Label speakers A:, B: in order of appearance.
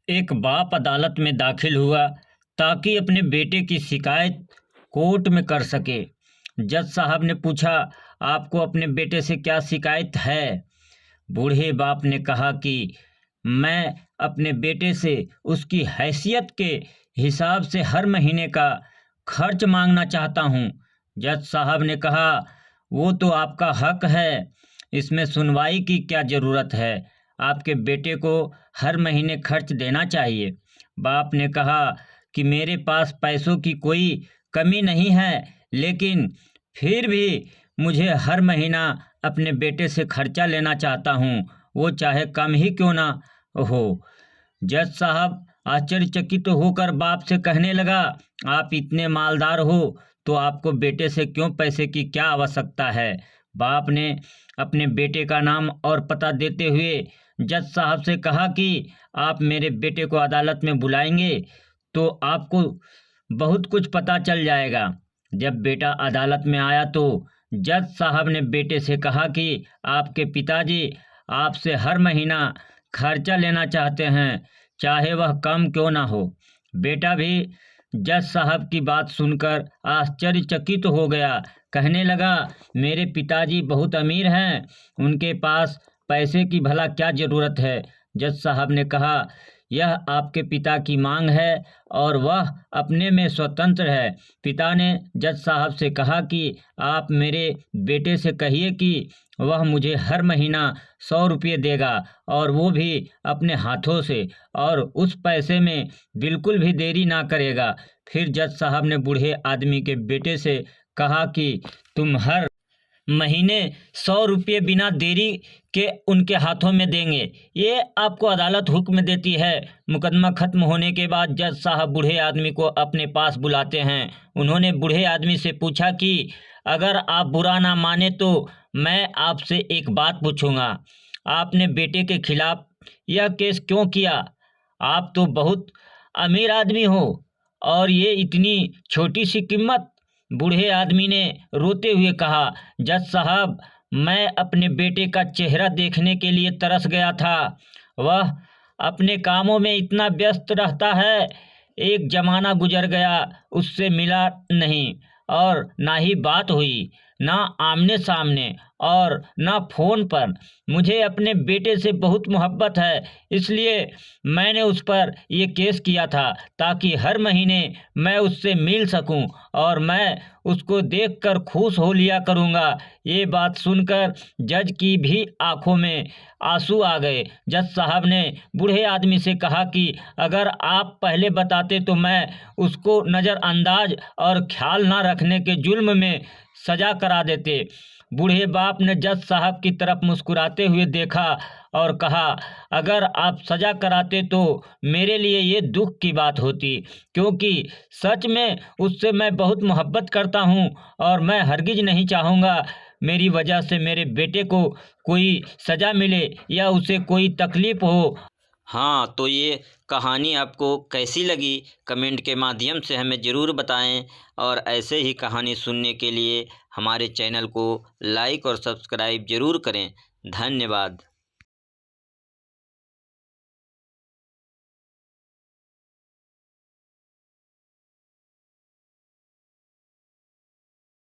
A: एक बाप अदालत में दाखिल हुआ ताकि अपने बेटे की शिकायत कोर्ट में कर सके। जज साहब ने पूछा, आपको अपने बेटे से क्या शिकायत है? बूढ़े बाप ने कहा कि मैं अपने बेटे से उसकी हैसियत के हिसाब से हर महीने का खर्च मांगना चाहता हूँ। जज साहब ने कहा, वो तो आपका हक है, इसमें सुनवाई की क्या ज़रूरत है? आपके बेटे को हर महीने खर्च देना चाहिए। बाप ने कहा कि मेरे पास पैसों की कोई कमी नहीं है, लेकिन फिर भी मुझे हर महीना अपने बेटे से खर्चा लेना चाहता हूँ, वो चाहे कम ही क्यों ना हो। जज साहब आश्चर्यचकित होकर बाप से कहने लगा, आप इतने मालदार हो तो आपको बेटे से क्यों पैसे की क्या आवश्यकता है? बाप ने अपने बेटे का नाम और पता देते हुए जज साहब से कहा कि आप मेरे बेटे को अदालत में बुलाएंगे तो आपको बहुत कुछ पता चल जाएगा। जब बेटा अदालत में आया तो जज साहब ने बेटे से कहा कि आपके पिताजी आपसे हर महीना खर्चा लेना चाहते हैं, चाहे वह कम क्यों ना हो। बेटा भी जज साहब की बात सुनकर आश्चर्यचकित हो गया। कहने लगा, मेरे पिताजी बहुत अमीर हैं, उनके पास पैसे की भला क्या ज़रूरत है? जज साहब ने कहा, यह आपके पिता की मांग है और वह अपने में स्वतंत्र है। पिता ने जज साहब से कहा कि आप मेरे बेटे से कहिए कि वह मुझे हर महीना 100 रुपये देगा, और वो भी अपने हाथों से, और उस पैसे में बिल्कुल भी देरी ना करेगा। फिर जज साहब ने बूढ़े आदमी के बेटे से कहा कि तुम हर महीने 100 रुपये बिना देरी के उनके हाथों में देंगे, ये आपको अदालत हुक्म देती है। मुकदमा खत्म होने के बाद जज साहब बूढ़े आदमी को अपने पास बुलाते हैं। उन्होंने बूढ़े आदमी से पूछा कि अगर आप बुरा ना माने तो मैं आपसे एक बात पूछूंगा, आपने बेटे के खिलाफ यह केस क्यों किया? आप तो बहुत अमीर आदमी हो और ये इतनी छोटी सी कीमत? बूढ़े आदमी ने रोते हुए कहा, जज साहब, मैं अपने बेटे का चेहरा देखने के लिए तरस गया था। वह अपने कामों में इतना व्यस्त रहता है, एक जमाना गुजर गया उससे मिला नहीं, और ना ही बात हुई, ना आमने सामने और ना फ़ोन पर। मुझे अपने बेटे से बहुत मोहब्बत है, इसलिए मैंने उस पर ये केस किया था ताकि हर महीने मैं उससे मिल सकूं और मैं उसको देखकर खुश हो लिया करूंगा। ये बात सुनकर जज की भी आंखों में आंसू आ गए। जज साहब ने बूढ़े आदमी से कहा कि अगर आप पहले बताते तो मैं उसको नज़रअंदाज और ख्याल ना रखने के जुल्म में सजा करा देते। बूढ़े बाप ने जज साहब की तरफ मुस्कुराते हुए देखा और कहा, अगर आप सजा कराते तो मेरे लिए ये दुख की बात होती, क्योंकि सच में उससे मैं बहुत मोहब्बत करता हूँ और मैं हरगिज नहीं चाहूँगा मेरी वजह से मेरे बेटे को कोई सज़ा मिले या उसे कोई तकलीफ़ हो।
B: हाँ, तो ये कहानी आपको कैसी लगी कमेंट के माध्यम से हमें ज़रूर बताएं, और ऐसे ही कहानी सुनने के लिए हमारे चैनल को लाइक और सब्सक्राइब ज़रूर करें। धन्यवाद।